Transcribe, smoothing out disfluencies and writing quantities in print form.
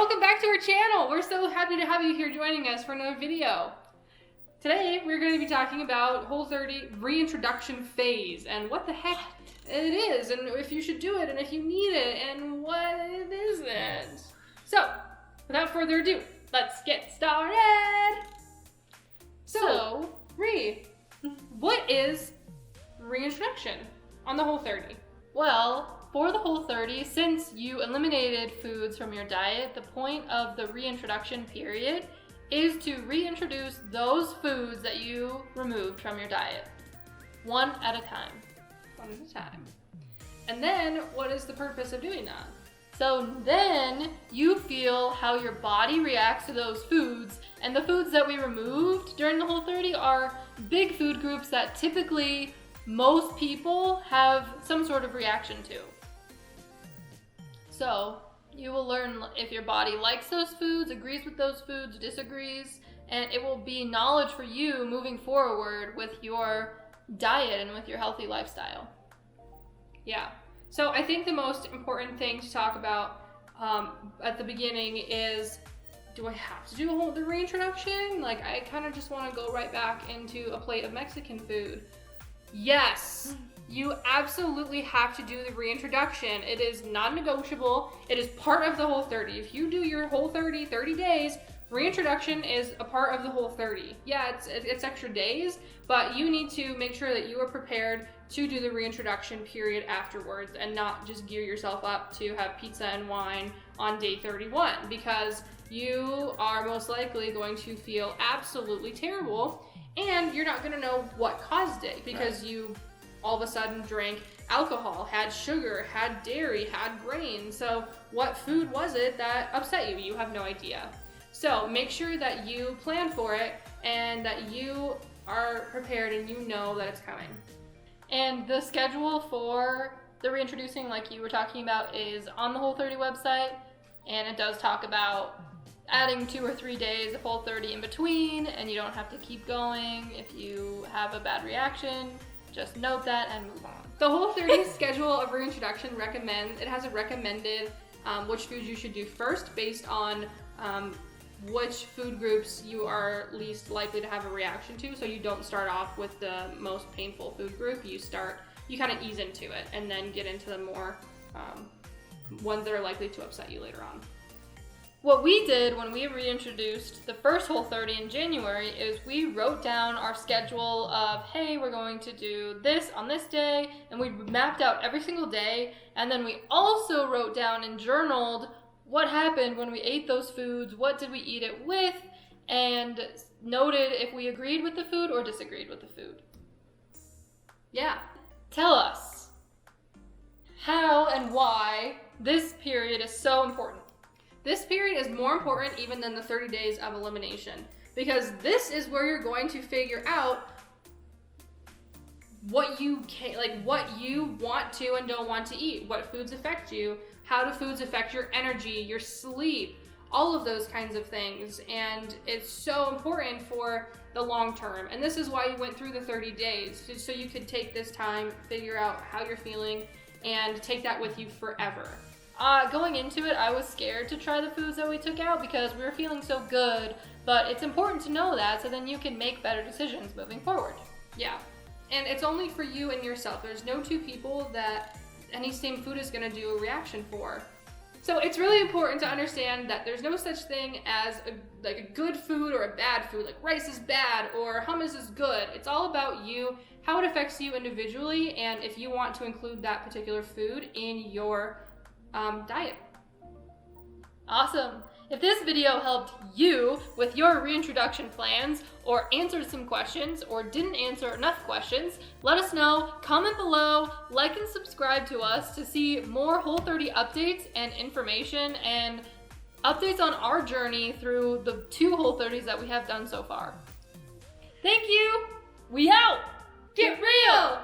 welcome back to our channel. We're so happy to have you here joining us for another video. Today, we're going to be talking about WHOLE30 reintroduction phase and what the heck it is and if you should do it and if you need it and what it isn't. So, without further ado, let's get started. So, what is reintroduction on the WHOLE30? Well, for the WHOLE30, since you eliminated foods from your diet, the point of the reintroduction period is to reintroduce those foods that you removed from your diet, one at a time. One at a time. And then, what is the purpose of doing that? So then you feel how your body reacts to those foods, and the foods that we removed during the WHOLE30 are big food groups that typically most people have some sort of reaction to. So you will learn if your body likes those foods, agrees with those foods, disagrees, and it will be knowledge for you moving forward with your diet and with your healthy lifestyle. Yeah. So I think the most important thing to talk about at the beginning is, do I have to do the reintroduction? Like, I kind of just want to go right back into a plate of Mexican food. Yes, you absolutely have to do the reintroduction. It is non-negotiable. It is part of the WHOLE30. If you do your WHOLE30 30 days, reintroduction is a part of the WHOLE30. Yeah, it's extra days, but you need to make sure that you are prepared to do the reintroduction period afterwards and not just gear yourself up to have pizza and wine on day 31, because you are most likely going to feel absolutely terrible and you're not going to know what caused it because you all of a sudden drank alcohol, had sugar, had dairy, had grain. So what food was it that upset you? You have no idea. So make sure that you plan for it and that you are prepared and you know that it's coming. And the schedule for the reintroducing, like you were talking about, is on the WHOLE30 website, and it does talk about adding 2 or 3 days of WHOLE30 in between, and you don't have to keep going if you have a bad reaction. Just note that and move on. The WHOLE30 schedule of reintroduction has a recommended which foods you should do first based on which food groups you are least likely to have a reaction to. So you don't start off with the most painful food group. You kind of ease into it and then get into the more ones that are likely to upset you later on. What we did when we reintroduced the first WHOLE30 in January is we wrote down our schedule of, hey, we're going to do this on this day, and we mapped out every single day, and then we also wrote down and journaled what happened when we ate those foods, what did we eat it with, and noted if we agreed with the food or disagreed with the food. Yeah. Tell us how and why this period is so important. This period is more important even than the 30 days of elimination, because this is where you're going to figure out what you want to and don't want to eat, what foods affect you, how do foods affect your energy, your sleep, all of those kinds of things. And it's so important for the long term. And this is why you went through the 30 days, so you could take this time, figure out how you're feeling, and take that with you forever. Going into it, I was scared to try the foods that we took out because we were feeling so good, but it's important to know that so then you can make better decisions moving forward. Yeah, and it's only for you and yourself. There's no two people that any same food is going to do a reaction for. So it's really important to understand that there's no such thing as a good food or a bad food, like rice is bad or hummus is good. It's all about you, how it affects you individually, and if you want to include that particular food in your diet. Awesome. If this video helped you with your reintroduction plans or answered some questions or didn't answer enough questions, let us know, comment below, like and subscribe to us to see more WHOLE30 updates and information and updates on our journey through the 2 WHOLE30s that we have done so far. Thank you. We out. Get real.